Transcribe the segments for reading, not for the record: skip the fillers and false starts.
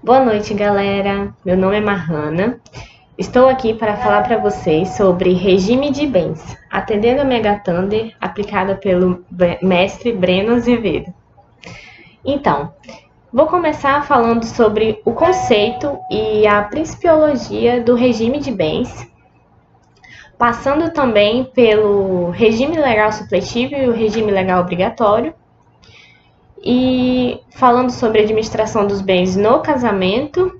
Boa noite, galera. Meu nome é Marrana. Estou aqui para falar para vocês sobre regime de bens, atendendo a Mega Thunder, aplicada pelo mestre Breno Azevedo. Então, vou começar falando sobre o conceito e a principiologia do regime de bens, passando também pelo regime legal supletivo e o regime legal obrigatório, e falando sobre a administração dos bens no casamento,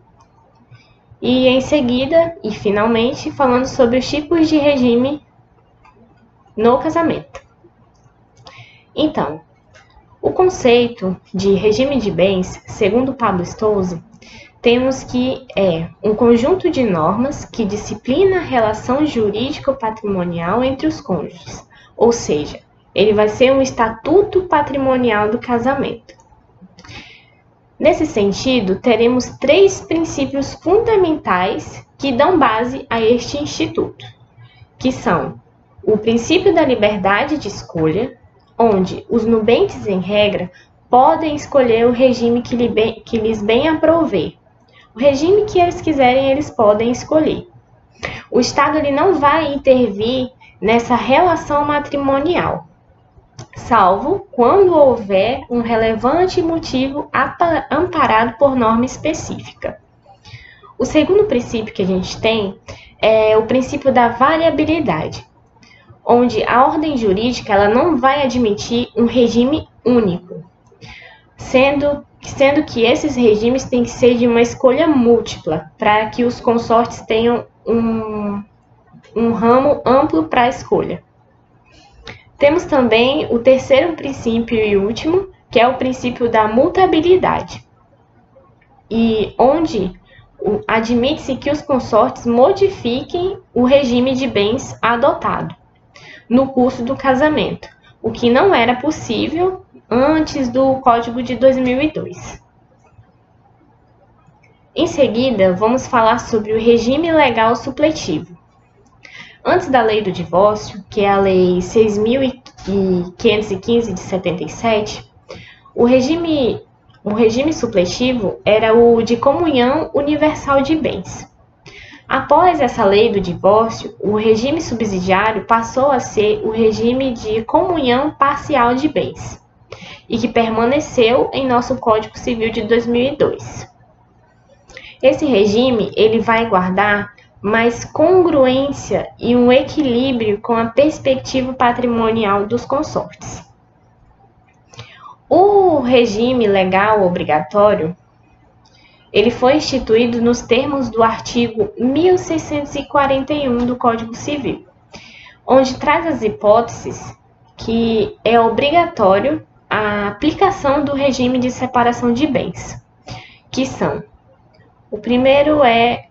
e em seguida, e finalmente, falando sobre os tipos de regime no casamento. Então, o conceito de regime de bens, segundo Pablo Stolze, temos que é um conjunto de normas que disciplina a relação jurídico-patrimonial entre os cônjuges, ou seja, ele vai ser um estatuto patrimonial do casamento. Nesse sentido, teremos três princípios fundamentais que dão base a este instituto, que são o princípio da liberdade de escolha, onde os nubentes, em regra, podem escolher o regime que lhes bem aprouver. O regime que eles quiserem, eles podem escolher. O Estado ele não vai intervir nessa relação matrimonial, salvo quando houver um relevante motivo amparado por norma específica. O segundo princípio que a gente tem é o princípio da variabilidade, onde a ordem jurídica ela não vai admitir um regime único, sendo que esses regimes têm que ser de uma escolha múltipla, para que os consortes tenham um ramo amplo para a escolha. Temos também o terceiro princípio e último, que é o princípio da mutabilidade, e onde admite-se que os consortes modifiquem o regime de bens adotado no curso do casamento, o que não era possível antes do Código de 2002. Em seguida, vamos falar sobre o regime legal supletivo. Antes da Lei do Divórcio, que é a Lei 6.515 de 77, o regime supletivo era o de comunhão universal de bens. Após essa Lei do Divórcio, o regime subsidiário passou a ser o regime de comunhão parcial de bens, e que permaneceu em nosso Código Civil de 2002. Esse regime ele vai guardar mais congruência e um equilíbrio com a perspectiva patrimonial dos consortes. O regime legal obrigatório ele foi instituído nos termos do artigo 1641 do Código Civil, onde traz as hipóteses que é obrigatório a aplicação do regime de separação de bens, que são: o primeiro é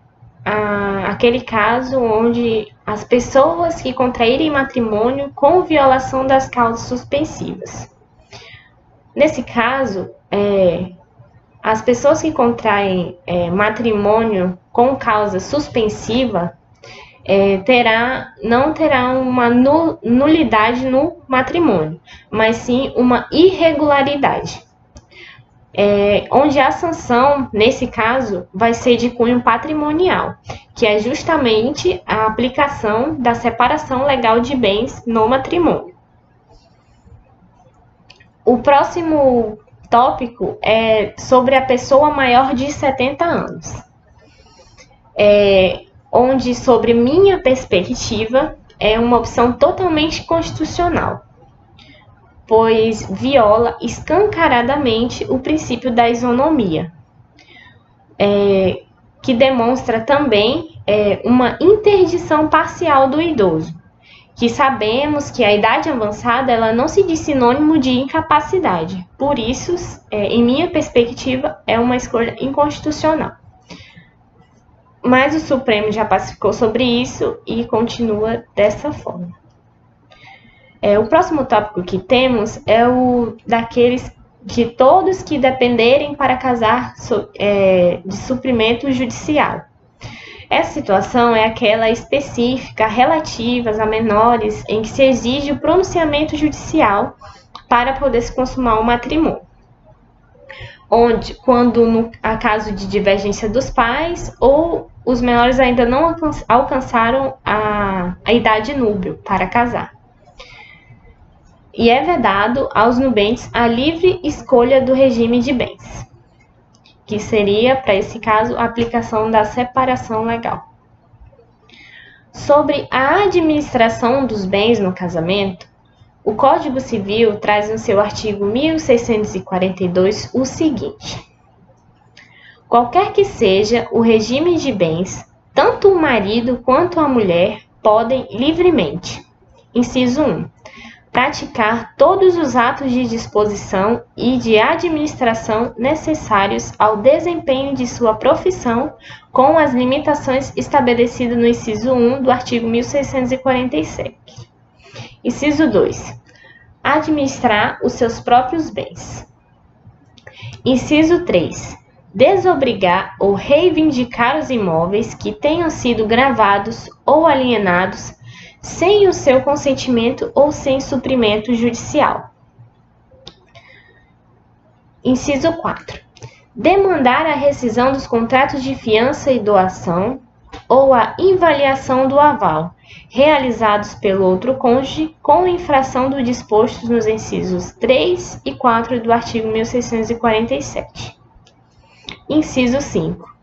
aquele caso onde as pessoas que contraírem matrimônio com violação das causas suspensivas. Nesse caso, as pessoas que contraem matrimônio com causa suspensiva não terá uma nulidade no matrimônio, mas sim uma irregularidade. Onde a sanção, nesse caso, vai ser de cunho patrimonial, que é justamente a aplicação da separação legal de bens no matrimônio. O próximo tópico é sobre a pessoa maior de 70 anos, onde, sobre minha perspectiva, é uma opção totalmente constitucional, pois viola escancaradamente o princípio da isonomia, que demonstra também uma interdição parcial do idoso, que sabemos que a idade avançada ela não se diz sinônimo de incapacidade. Por isso, em minha perspectiva, é uma escolha inconstitucional. Mas o Supremo já pacificou sobre isso e continua dessa forma. O próximo tópico que temos é o daqueles de todos que dependerem para casar de suprimento judicial. Essa situação é aquela específica, relativas a menores, em que se exige o pronunciamento judicial para poder se consumar o matrimônio. quando no caso de divergência dos pais ou os menores ainda não alcançaram a idade núbil para casar. E é vedado aos nubentes a livre escolha do regime de bens, que seria, para esse caso, a aplicação da separação legal. Sobre a administração dos bens no casamento, o Código Civil traz no seu artigo 1642 o seguinte: qualquer que seja o regime de bens, tanto o marido quanto a mulher podem livremente, inciso 1, praticar todos os atos de disposição e de administração necessários ao desempenho de sua profissão, com as limitações estabelecidas no inciso 1 do artigo 1647. Inciso 2. Administrar os seus próprios bens. Inciso 3. Desobrigar ou reivindicar os imóveis que tenham sido gravados ou alienados sem o seu consentimento ou sem suprimento judicial. Inciso 4. Demandar a rescisão dos contratos de fiança e doação ou a invaliação do aval, realizados pelo outro cônjuge com infração do disposto nos incisos 3 e 4 do artigo 1647. Inciso 5.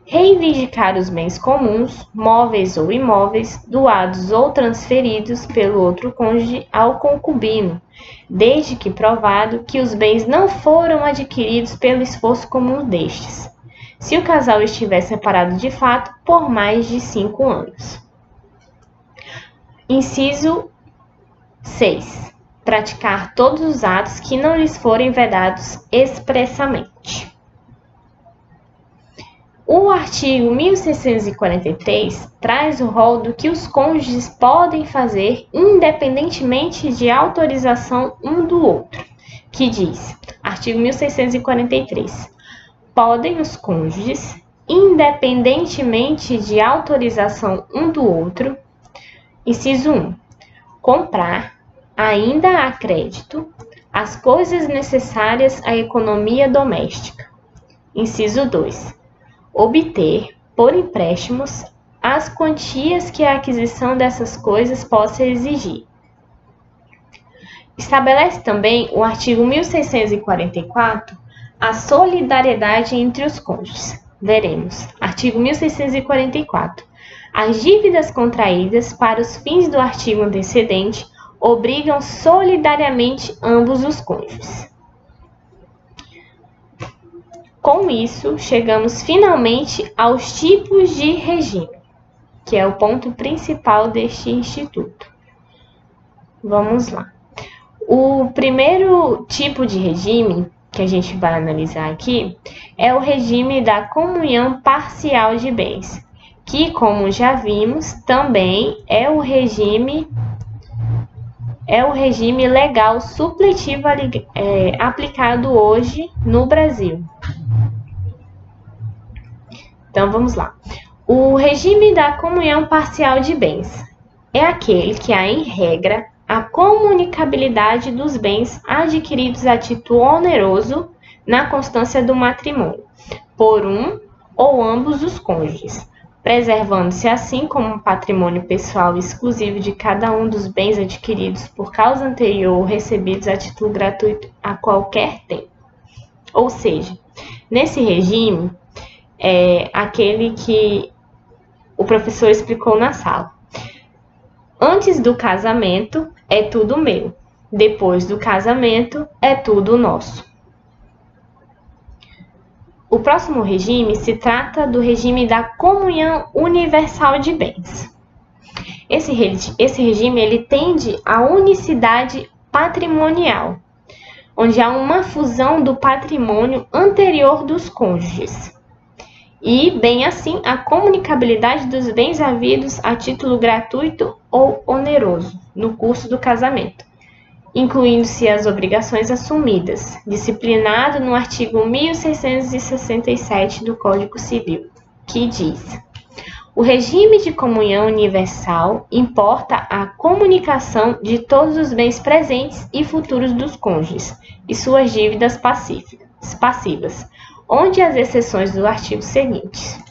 Reivindicar os bens comuns, móveis ou imóveis, doados ou transferidos pelo outro cônjuge ao concubino, desde que provado que os bens não foram adquiridos pelo esforço comum destes, se o casal estiver separado de fato por mais de 5 anos. Inciso 6. Praticar todos os atos que não lhes forem vedados expressamente. O artigo 1643 traz o rol do que os cônjuges podem fazer independentemente de autorização um do outro, que diz, artigo 1643, podem os cônjuges, independentemente de autorização um do outro, inciso 1, comprar, ainda a crédito, as coisas necessárias à economia doméstica. Inciso 2, obter, por empréstimos, as quantias que a aquisição dessas coisas possa exigir. Estabelece também o artigo 1644 a solidariedade entre os cônjuges. Veremos. Artigo 1644. As dívidas contraídas para os fins do artigo antecedente obrigam solidariamente ambos os cônjuges. Com isso, chegamos finalmente aos tipos de regime, que é o ponto principal deste instituto. Vamos lá. O primeiro tipo de regime que a gente vai analisar aqui é o regime da comunhão parcial de bens, que, como já vimos, também é o regime legal supletivo aplicado hoje no Brasil. Então, vamos lá. O regime da comunhão parcial de bens é aquele que há, em regra, a comunicabilidade dos bens adquiridos a título oneroso na constância do matrimônio, por um ou ambos os cônjuges, preservando-se assim como um patrimônio pessoal exclusivo de cada um dos bens adquiridos por causa anterior ou recebidos a título gratuito a qualquer tempo. Ou seja, nesse regime, é aquele que o professor explicou na sala. Antes do casamento, é tudo meu. Depois do casamento, é tudo nosso. O próximo regime se trata do regime da comunhão universal de bens. Esse regime ele tende à unicidade patrimonial, onde há uma fusão do patrimônio anterior dos cônjuges. E, bem assim, a comunicabilidade dos bens havidos a título gratuito ou oneroso no curso do casamento, incluindo-se as obrigações assumidas, disciplinado no artigo 1667 do Código Civil, que diz: o regime de comunhão universal importa a comunicação de todos os bens presentes e futuros dos cônjuges e suas dívidas pacíficas. passivas, onde as exceções do artigo seguinte.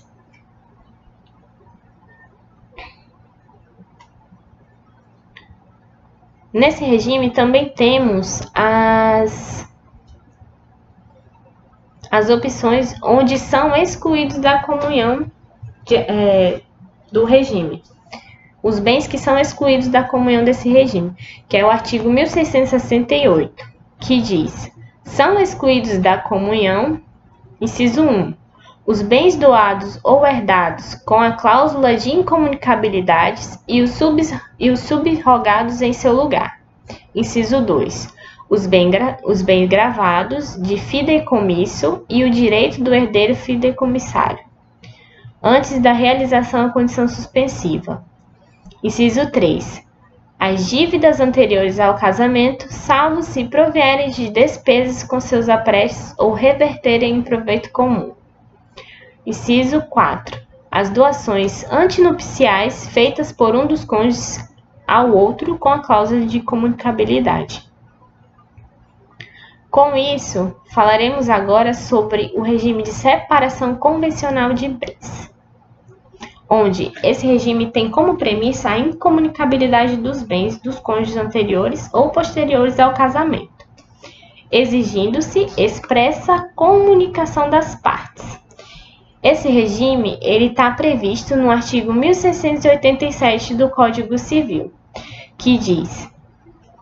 Nesse regime também temos as opções onde são excluídos da comunhão do regime. Os bens que são excluídos da comunhão desse regime, que é o artigo 1668, que diz: são excluídos da comunhão, inciso 1, os bens doados ou herdados com a cláusula de incomunicabilidade e os subrogados em seu lugar. Inciso 2, os bens gravados de fideicomisso e o direito do herdeiro fideicomissário, antes da realização da condição suspensiva. Inciso 3, as dívidas anteriores ao casamento, salvo se provierem de despesas com seus aprestos ou reverterem em proveito comum. Inciso 4, as doações antinupciais feitas por um dos cônjuges ao outro com a cláusula de comunicabilidade. Com isso, falaremos agora sobre o regime de separação convencional de bens, onde esse regime tem como premissa a incomunicabilidade dos bens dos cônjuges anteriores ou posteriores ao casamento, exigindo-se expressa comunicação das partes. Esse regime está previsto no artigo 1687 do Código Civil, que diz: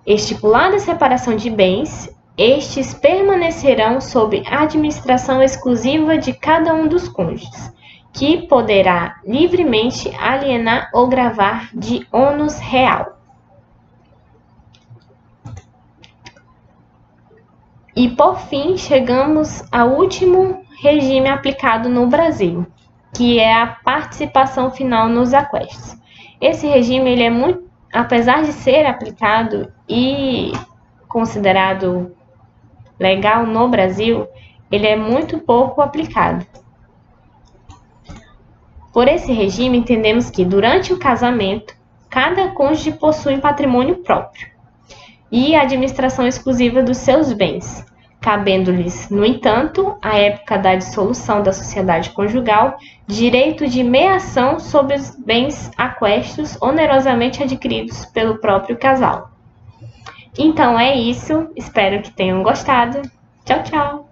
estipulada a separação de bens, estes permanecerão sob administração exclusiva de cada um dos cônjuges, que poderá livremente alienar ou gravar de ônus real. E por fim, chegamos ao último regime aplicado no Brasil, que é a participação final nos aquestos. Esse regime, ele é muito, apesar de ser aplicado e considerado legal no Brasil, ele é muito pouco aplicado. Por esse regime, entendemos que durante o casamento, cada cônjuge possui um patrimônio próprio e a administração exclusiva dos seus bens, cabendo-lhes, no entanto, à época da dissolução da sociedade conjugal, direito de meação sobre os bens aquestos onerosamente adquiridos pelo próprio casal. Então é isso, espero que tenham gostado. Tchau, tchau!